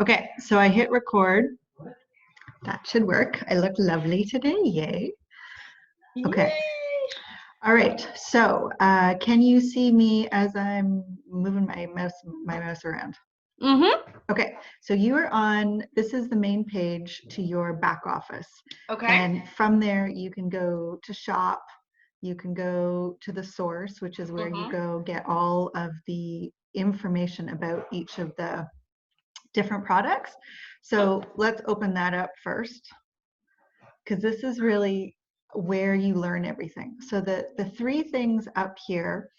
Okay, so I hit record. That should work. I look lovely today. Yay. Okay. Yay! All right. So, can you see me as I'm moving my mouse around? Mm-hmm. Okay. So you are on. This is the main page to your back office, Okay. and from there you can go to shop. You can go to the source, which is where you Mm-hmm. go get all of the information about each of the different products. So let's open that up first, because this is really where you learn everything. So the three things up here,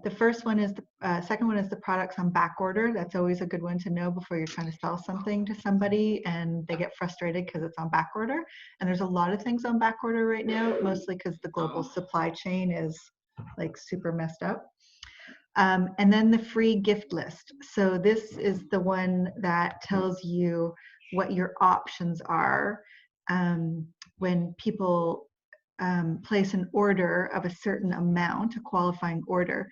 the first one is the second one is the products on back order. That's always a good one to know before you're trying to sell something to somebody and they get frustrated because it's on back order. And there's a lot of things on back order right now, mostly because the global supply chain is like super messed up. And then the free gift list. So this is the one that tells you what your options are when people place an order of a certain amount, a qualifying order.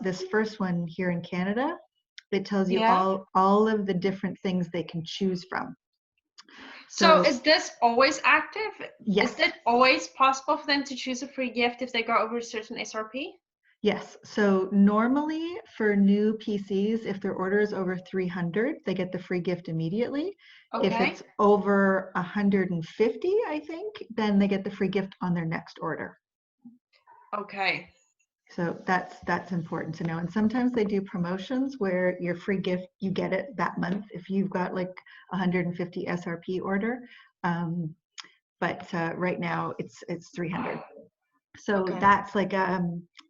This first one here in Canada, it tells you Yeah. all of the different things they can choose from. So So is this always active? yes, Is it always possible for them to choose a free gift if they go over a certain SRP? yes. So normally for new PCs, if their order is over 300, they get the free gift immediately. If Okay. it's over 150, I think, then they get the free gift on their next order. Okay. So that's important to know. And sometimes they do promotions where your free gift, you get it that month if you've got like 150 SRP order. But right now it's 300. So Okay. that's like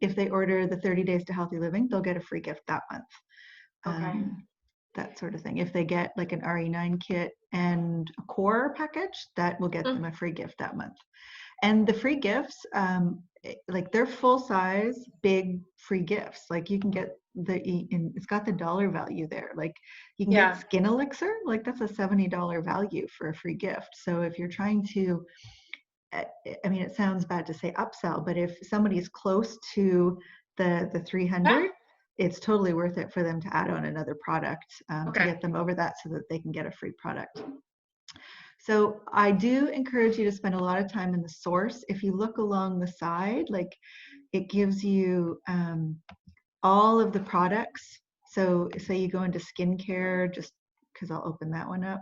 if they order the 30 days to healthy living, they'll get a free gift that month. Okay. That sort of thing. If they get like an RE9 kit and a core package, that will get them a free gift that month. And the free gifts, like they're full size, big free gifts. Like you can get it's got the dollar value there. Like you can Yeah. get Skin Elixir, like that's a $70 value for a free gift. So if you're trying to, I mean, it sounds bad to say upsell, but if somebody's close to the 300, it's totally worth it for them to add on another product to get them over that so that they can get a free product. So I do encourage you to spend a lot of time in the source. If you look along the side, like it gives you all of the products. So say you go into skincare, just because I'll open that one up.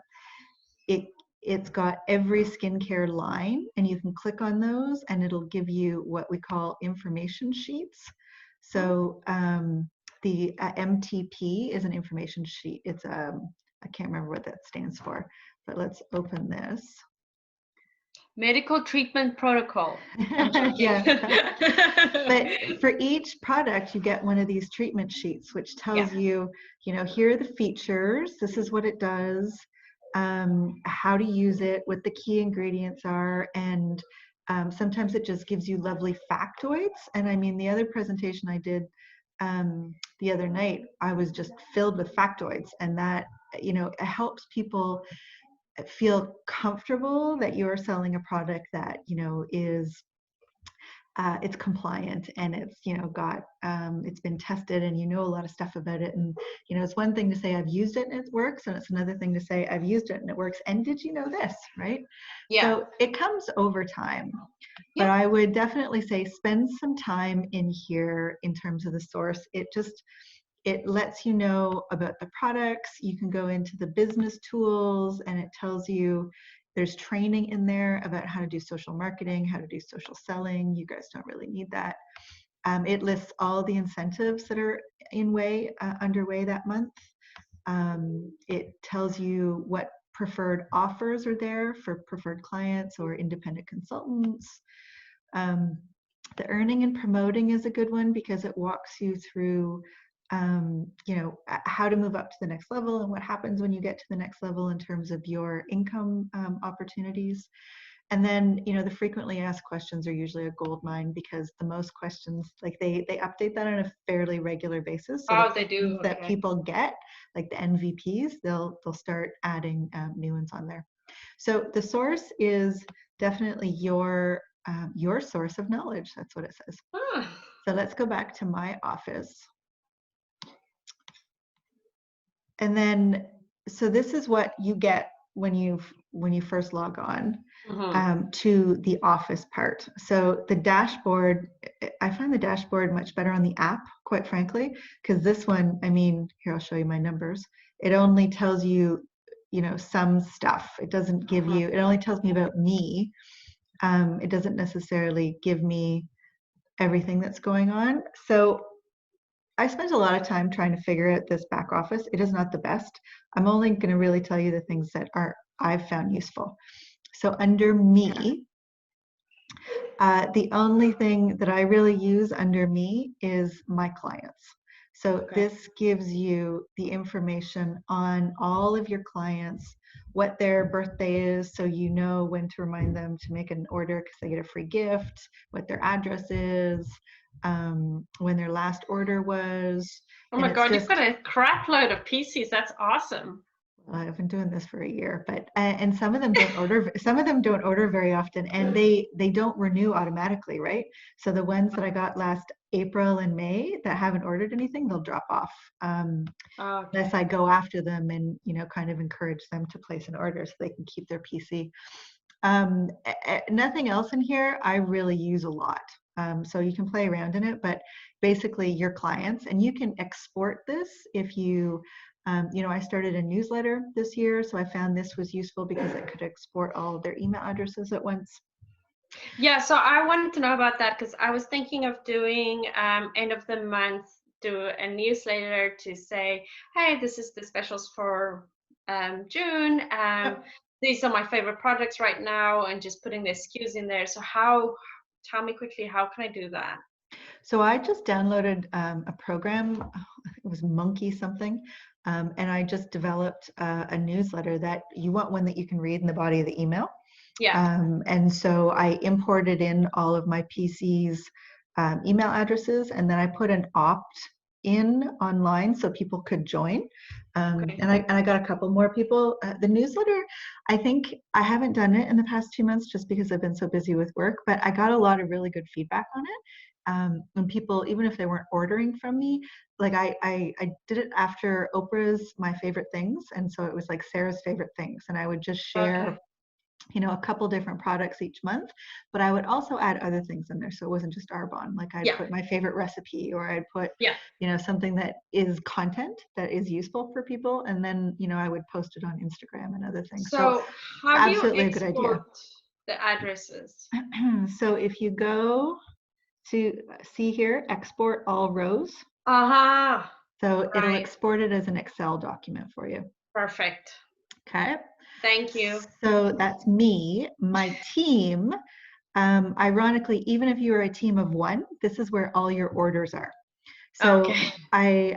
It's got every skincare line, and you can click on those and it'll give you what we call information sheets. So the MTP is an information sheet. It's I can't remember what that stands for, but let's open this. Medical treatment protocol. Yeah. But for each product, you get one of these treatment sheets, which tells you, here are the features. This is what it does, how to use it, what the key ingredients are, and sometimes it just gives you lovely factoids. And I mean, the other presentation I did the other night, I was just filled with factoids, and that, it helps people feel comfortable that you're selling a product that is it's compliant and it's got it's been tested and a lot of stuff about it. And it's one thing to say I've used it and it works, and it's another thing to say I've used it and it works, and did you know this, right? So it comes over time. But I would definitely say spend some time in here in terms of the source. It lets you know about the products. You can go into the business tools and it tells you there's training in there about how to do social marketing, how to do social selling. You guys don't really need that. It lists all the incentives that are underway that month. It tells you what preferred offers are there for preferred clients or independent consultants. The earning and promoting is a good one because it walks you through how to move up to the next level and what happens when you get to the next level in terms of your income opportunities. And then, the frequently asked questions are usually a gold mine because the most questions, like they update that on a fairly regular basis. So they do. That people get, like the MVPs, they'll start adding new ones on there. So the source is definitely your source of knowledge. That's what it says. So let's go back to my office. And then so this is what you get when you first log on Mm-hmm. to the office part. So the dashboard, I find the dashboard much better on the app, quite frankly, because this one, I mean, here, I'll show you my numbers. It only tells you, some stuff. It doesn't give Mm-hmm. you, it only tells me about me. It doesn't necessarily give me everything that's going on. So I spent a lot of time trying to figure out this back office. It is not the best. I'm only going to really tell you the things that I've found useful. So under me, the only thing that I really use under me is my clients. So Okay. this gives you the information on all of your clients, what their birthday is, so you know when to remind them to make an order because they get a free gift, what their address is, when their last order was. Oh And my it's God, you've just, got a crap load of PCs. That's awesome. I've been doing this for a year, but and some of them don't order. Some of them don't order very often, and they don't renew automatically, right? So the ones that I got last April and May that haven't ordered anything, they'll drop off unless Okay. I go after them and kind of encourage them to place an order so they can keep their PC. Nothing else in here I really use a lot. So you can play around in it, but basically your clients, and you can export this if you, I started a newsletter this year, so I found this was useful because it could export all of their email addresses at once. Yeah, so I wanted to know about that because I was thinking of doing end of the month, do a newsletter to say, hey, this is the specials for June. Yep. These are my favorite products right now, and just putting the SKUs in there. So tell me quickly, how can I do that? So I just downloaded a program, it was Monkey something, and I just developed a newsletter that you want one that you can read in the body of the email. Yeah. And so I imported in all of my PC's email addresses, and then I put an opt-in online so people could join. Okay. And I got a couple more people. The newsletter, I think I haven't done it in the past 2 months just because I've been so busy with work, but I got a lot of really good feedback on it. And people, even if they weren't ordering from me, like I did it after Oprah's My Favorite Things, and so it was like Sarah's favorite things, and I would just share Okay. a couple different products each month, but I would also add other things in there. So it wasn't just Arbonne. Like I'd Yeah. put my favorite recipe, or I'd put, Yeah. something that is content that is useful for people. And then, I would post it on Instagram and other things. So So how do you absolutely a good idea. export the addresses? So if you go to see here, export all rows. Uh-huh. So it'll Right. export it as an Excel document for you. Perfect. Okay. Thank you. So that's me. My team, ironically, even if you are a team of one, this is where all your orders are. So Okay.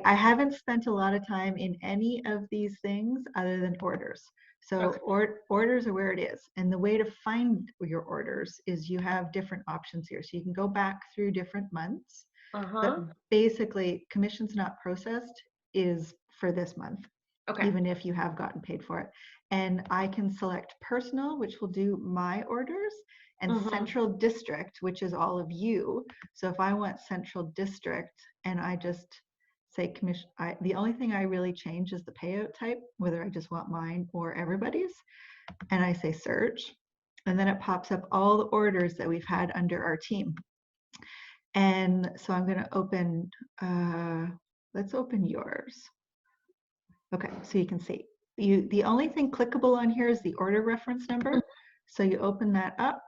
I haven't spent a lot of time in any of these things other than orders. So Okay. orders are where it is. And the way to find your orders is you have different options here. So you can go back through different months, but Uh-huh. basically commissions not processed is for this month, Okay. even if you have gotten paid for it. And I can select personal, which will do my orders, and Mm-hmm. central district, which is all of you. So if I want central district and I just say commission, the only thing I really change is the payout type, whether I just want mine or everybody's. And I say search, and then it pops up all the orders that we've had under our team. And so I'm going to open, let's open yours. Okay, so you can see. The only thing clickable on here is the order reference number. So you open that up,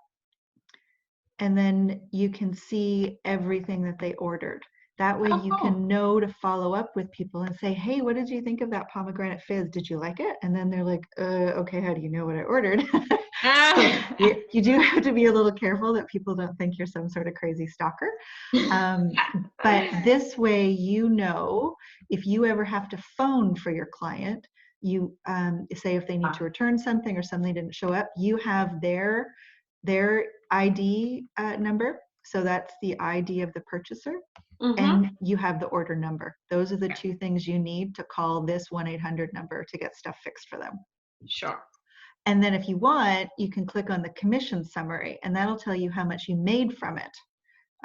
and then you can see everything that they ordered. That way Oh, you cool. can know to follow up with people and say, hey, what did you think of that pomegranate fizz? Did you like it? And then they're like, okay, how do you know what I ordered? So you do have to be a little careful that people don't think you're some sort of crazy stalker. But this way, if you ever have to phone for your client, you say if they need to return something or something didn't show up, you have their ID number. So that's the ID of the purchaser. Mm-hmm. And you have the order number. Those are the two things you need to call this 1-800 number to get stuff fixed for them. Sure. And then if you want, you can click on the commission summary, and that'll tell you how much you made from it.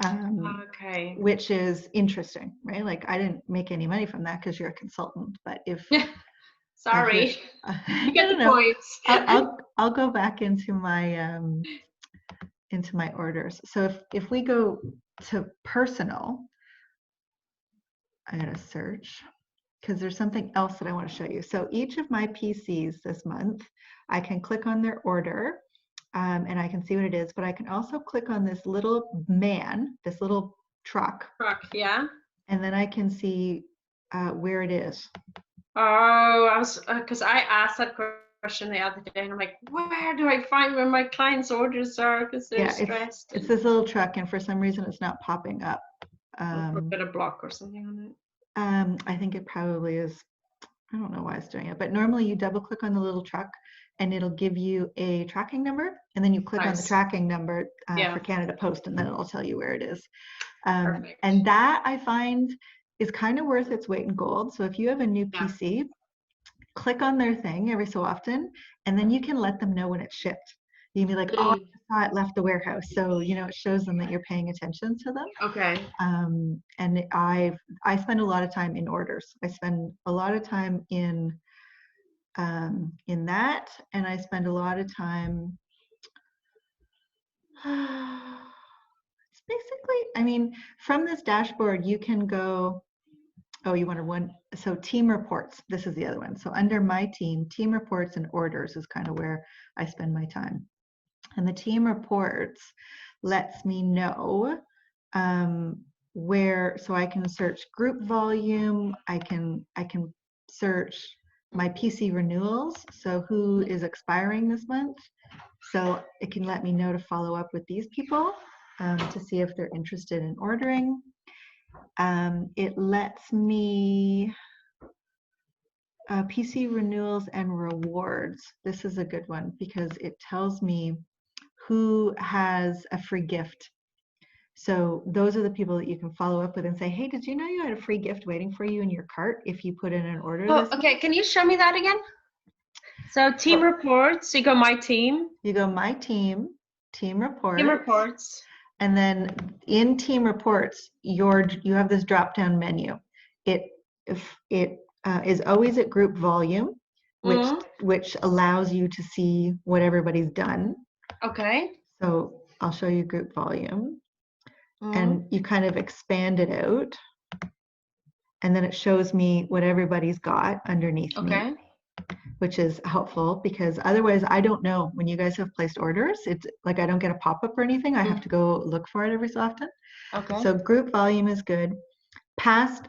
Okay. Which is interesting, right? Like I didn't make any money from that because you're a consultant, but if Sorry. You get no, the no, no. points. I'll go back into my orders. So if we go to personal, I gotta search because there's something else that I want to show you. So each of my PCs this month, I can click on their order and I can see what it is, but I can also click on this little man, this little truck. Truck, yeah. And then I can see where it is. Oh, I was, because I asked that question the other day and I'm like, where do I find where my clients' orders are? Because they're stressed. It's this little truck and for some reason it's not popping up. Put a block or something on it. I think it probably is. I don't know why it's doing it, but normally you double click on the little truck and it'll give you a tracking number and then you click on the tracking number for Canada Post and then it'll tell you where it is. And that I find is kind of worth its weight in gold. So if you have a new PC, click on their thing every so often and then you can let them know when it's shipped. You can be like, oh, I saw it left the warehouse. So, you know, it shows them that you're paying attention to them. Okay. And I spend a lot of time in orders. I spend a lot of time in that, and I spend a lot of time. It's basically, I mean, from this dashboard, you can go. Oh, you wanted one. So team reports. This is the other one. So under my team reports and orders is kind of where I spend my time. And the team reports lets me know where, so I can search group volume. I can search my PC renewals. So who is expiring this month? So it can let me know to follow up with these people to see if they're interested in ordering. It lets me PC renewals and rewards. This is a good one because it tells me who has a free gift. So those are the people that you can follow up with and say, hey, did you know you had a free gift waiting for you in your cart if you put in an order this month? Okay, can you show me that again? So team reports, you go my team. You go my team reports. Team reports. And then in team reports, you have this drop-down menu. It is always at group volume, which allows you to see what everybody's done. Okay. So I'll show you group volume, and you kind of expand it out, and then it shows me what everybody's got underneath me, which is helpful because otherwise I don't know when you guys have placed orders. It's like I don't get a pop-up or anything. I have to go look for it every so often. Okay. So group volume is good. Past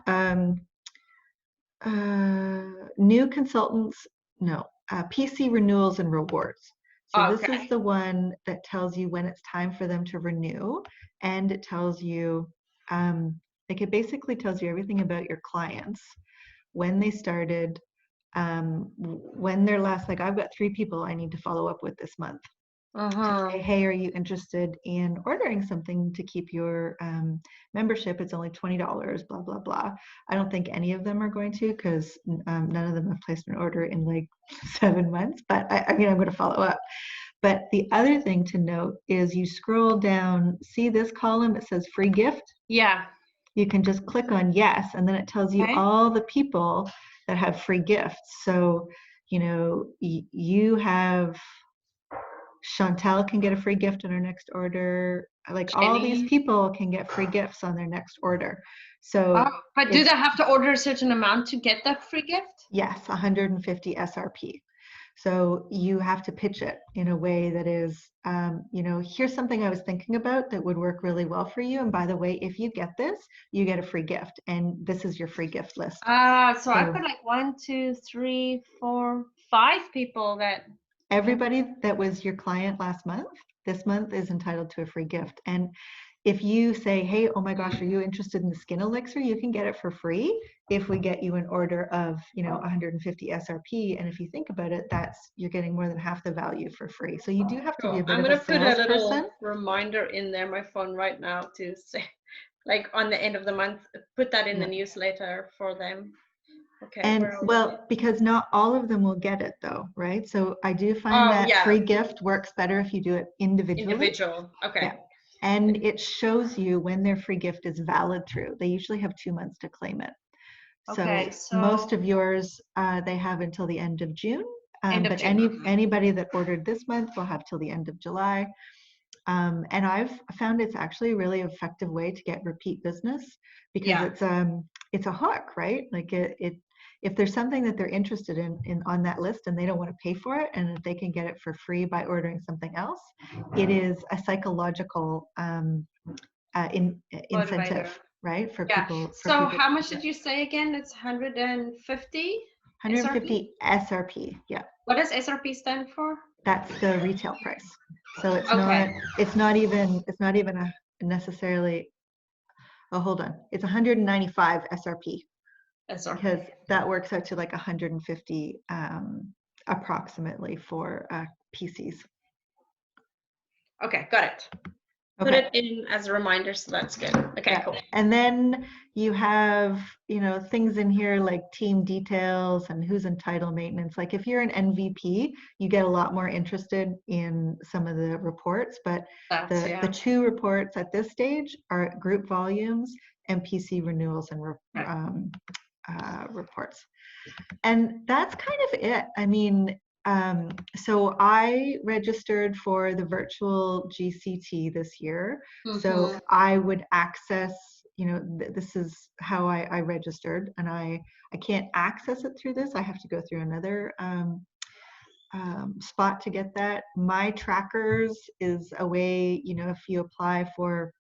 new consultants, no, PC renewals and rewards. So this is the one that tells you when it's time for them to renew, and it tells you, like it basically tells you everything about your clients, when they started, when their last, like I've got 3 people I need to follow up with this month. To say, hey, are you interested in ordering something to keep your membership? It's only $20, blah, blah, blah. I don't think any of them are going to because none of them have placed an order in like 7 months, but I mean, I'm going to follow up. But the other thing to note is you scroll down, see this column, it says free gift? Yeah. You can just click on yes, and then it tells you all the people that have free gifts. So, you know, you have Chantel can get a free gift on her next order. Like all these people can get free gifts on their next order. So, but do they have to order a certain amount to get that free gift? Yes, 150 SRP. So you have to pitch it in a way that is, you know, here's something I was thinking about that would work really well for you. And by the way, if you get this, you get a free gift. And this is your free gift list. So I've got like 1, 2, 3, 4, 5 people that. Everybody that was your client last month, this month is entitled to a free gift. And if you say, hey, oh my gosh, are you interested in the skin elixir? You can get it for free if we get you an order of, you know, 150 SRP. And if you think about it, you're getting more than half the value for free. So you do have to be a bit of a salesperson. I'm going to put a little reminder in there, my phone right now to say, like on the end of the month, put that in the newsletter for them. Okay. And well, because not all of them will get it though, right? So I do find that free gift works better if you do it individually. Okay. Yeah. And it shows you when their free gift is valid through. They usually have 2 months to claim it. So most of yours, they have until the end of June. End of But June. anybody that ordered this month will have till the end of July. And I've found it's actually a really effective way to get repeat business, because it's a hook, right? Like if there's something that they're interested in on that list and they don't want to pay for it, and if they can get it for free by ordering something else, it is a psychological incentive, right? For people. So how much did you say again? It's 150? 150 SRP. Yeah. What does SRP stand for? That's the retail price. So it's not even a necessarily, oh, hold on. It's 195 SRP. Because that works out to like 150 approximately for PCs. Okay, got it. Put it in as a reminder, so that's good. Okay, cool. And then you have, things in here like team details and who's in title maintenance. Like if you're an MVP, you get a lot more interested in some of the reports, but the two reports at this stage are group volumes and PC renewals and reports. And that's kind of it. I mean, so I registered for the virtual GCT this year. So I would access, this is how I registered, and I can't access it through this. I have to go through another spot to get that. My trackers is a way, if you apply for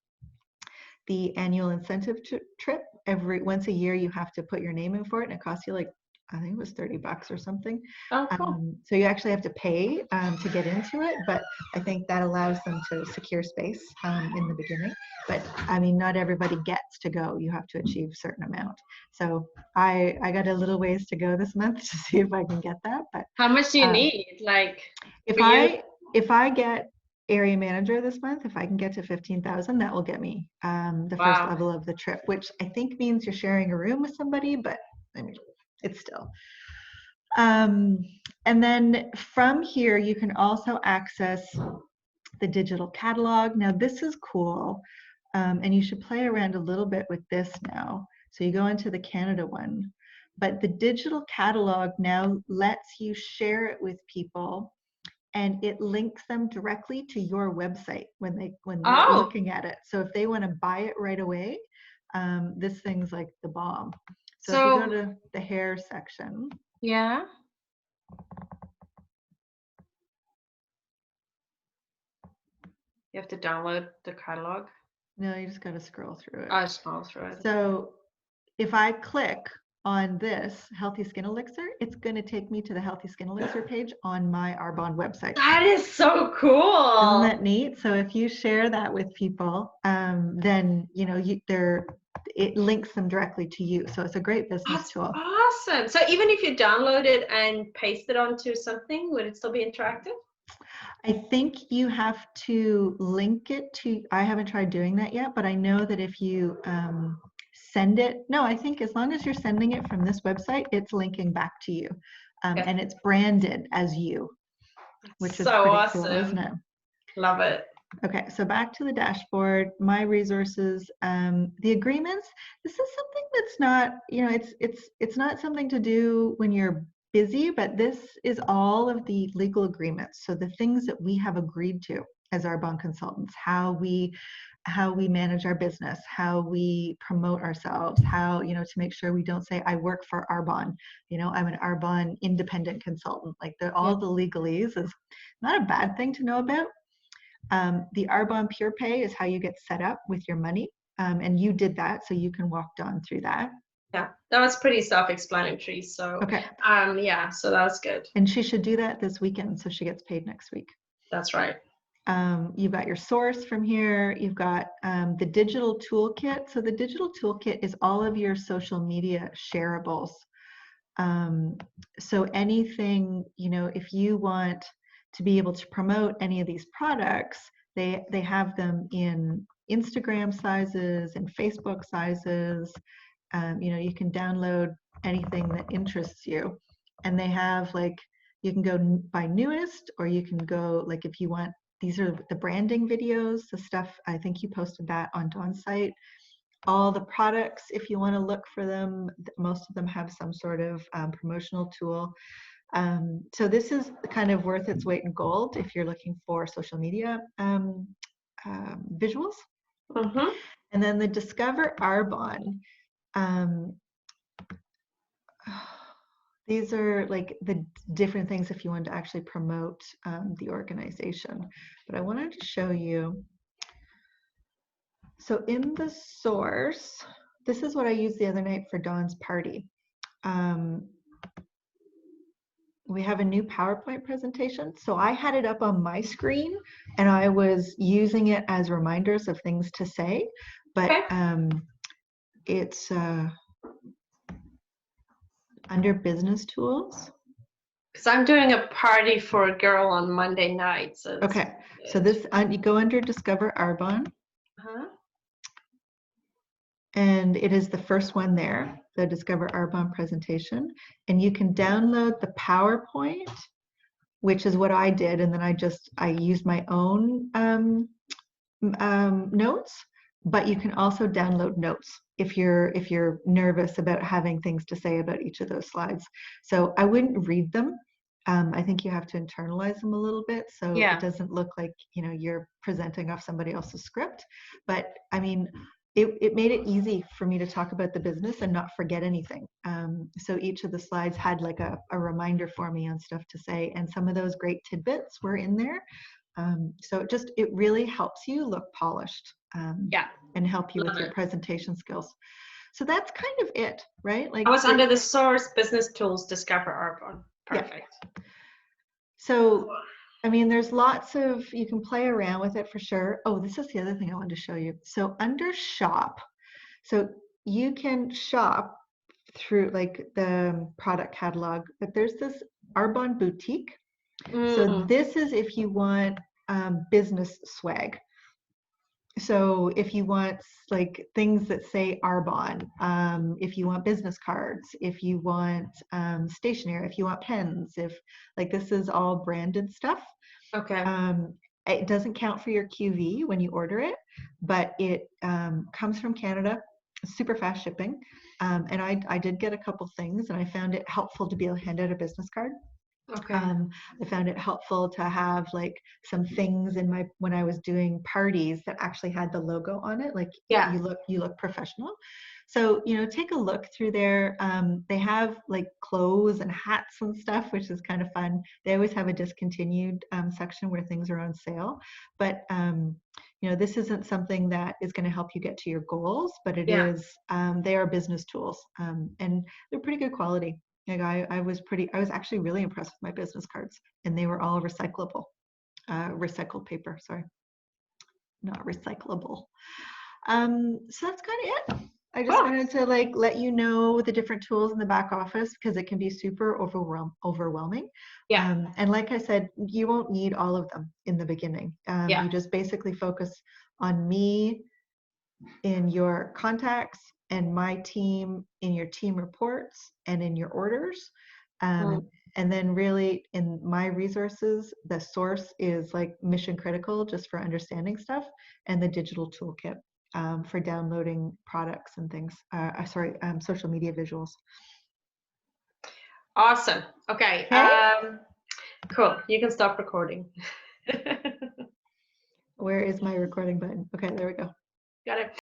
the annual incentive trip, once a year you have to put your name in for it, and it costs you like, I think it was $30 or something. Oh, cool. So you actually have to pay to get into it, but I think that allows them to secure space in the beginning. But I mean, not everybody gets to go. You have to achieve a certain amount. So I got a little ways to go this month to see if I can get that. But how much do you need? Like if I get area manager this month, if I can get to 15,000, that will get me the first level of the trip, which I think means you're sharing a room with somebody, but I mean, it's still. And then from here, you can also access the digital catalog. Now this is cool, and you should play around a little bit with this now. So you go into the Canada one, but the digital catalog now lets you share it with people, and it links them directly to your website when they're looking at it. So if they want to buy it right away, this thing's like the bomb. So if you go to the hair section. Yeah. You have to download the catalog? No, you just got to scroll through it. I scroll through it. So if I click on this Healthy Skin Elixir, it's going to take me to the Healthy Skin Elixir page on my Arbonne website. That is so cool. Isn't that neat? So if you share that with people, then it links them directly to you. So it's a great business tool. Awesome. So even if you download it and paste it onto something, would it still be interactive? I think you have to link it to, I haven't tried doing that yet, but I know that if you send it, no, I think as long as you're sending it from this website, it's linking back to you. And it's branded as you, which is so pretty cool, isn't it? Love it. Okay, so back to the dashboard, my resources, the agreements. This is something that's not, it's not something to do when you're busy, but this is all of the legal agreements. So the things that we have agreed to as Arbonne consultants, how we manage our business, how we promote ourselves, how, to make sure we don't say, I work for Arbonne, I'm an Arbonne independent consultant. Like all the legalese is not a bad thing to know about. The Arbonne Pure Pay is how you get set up with your money. And you did that, so you can walk Dawn through that. Yeah, that was pretty self-explanatory. So, okay. Yeah, so that's good. And she should do that this weekend, so she gets paid next week. That's right. You've got your source from here. You've got the digital toolkit. So the digital toolkit is all of your social media shareables. So anything, if you want to be able to promote any of these products, they have them in Instagram sizes and Facebook sizes. You can download anything that interests you, and they have you can go by newest, or you can go if you want, these are the branding videos, the stuff, I think you posted that on Dawn's site. all the products, if you want to look for them. Most of them have some sort of promotional tool. So this is kind of worth its weight in gold if you're looking for social media visuals. Mm-hmm. And then the Discover Arbonne. These are like the different things if you want to actually promote the organization. But I wanted to show you. So in the source, this is what I used the other night for Dawn's party. We have a new PowerPoint presentation. So I had it up on my screen and I was using it as reminders of things to say, but it's under business tools. Because I'm doing a party for a girl on Monday night. So okay, so this, you go under Discover Arbonne. And it is the first one there, the Discover Arbonne presentation. And you can download the PowerPoint, which is what I did. And then I used my own notes, but you can also download notes if you're nervous about having things to say about each of those slides. So I wouldn't read them. I think you have to internalize them a little bit so it doesn't look like you're presenting off somebody else's script. But I mean, it made it easy for me to talk about the business and not forget anything. So each of the slides had like a reminder for me on stuff to say, and some of those great tidbits were in there. So it really helps you look polished and help you with your presentation skills. So that's kind of it, right? Like I was under the source business tools, Discover Arbonne. Perfect. Yeah. So, I mean, there's lots of, you can play around with it for sure. Oh, this is the other thing I wanted to show you. So under shop, so you can shop through like the product catalog, but there's this Arbonne boutique. So this is if you want business swag. So if you want like things that say Arbonne, if you want business cards, if you want stationery, if you want pens, if like this is all branded stuff. Okay. It doesn't count for your QV when you order it, but it comes from Canada, super fast shipping. And I did get a couple things and I found it helpful to be able to hand out a business card. Okay. I found it helpful to have like some things in when I was doing parties that actually had the logo on it. Like you look professional. So, take a look through there. They have like clothes and hats and stuff, which is kind of fun. They always have a discontinued section where things are on sale. But, this isn't something that is going to help you get to your goals, but it is, they are business tools and they're pretty good quality. Like I was actually really impressed with my business cards, and they were all recyclable, recycled paper, sorry, not recyclable. So that's kind of it. I just wanted to like let you know the different tools in the back office because it can be super overwhelming. And like I said, you won't need all of them in the beginning. You just basically focus on me in your contacts and my team in your team reports and in your orders. And then really in my resources, the source is like mission critical just for understanding stuff, and the digital toolkit for downloading products and things, social media visuals. Awesome. Okay. Cool. You can stop recording. Where is my recording button? Okay, there we go. Got it.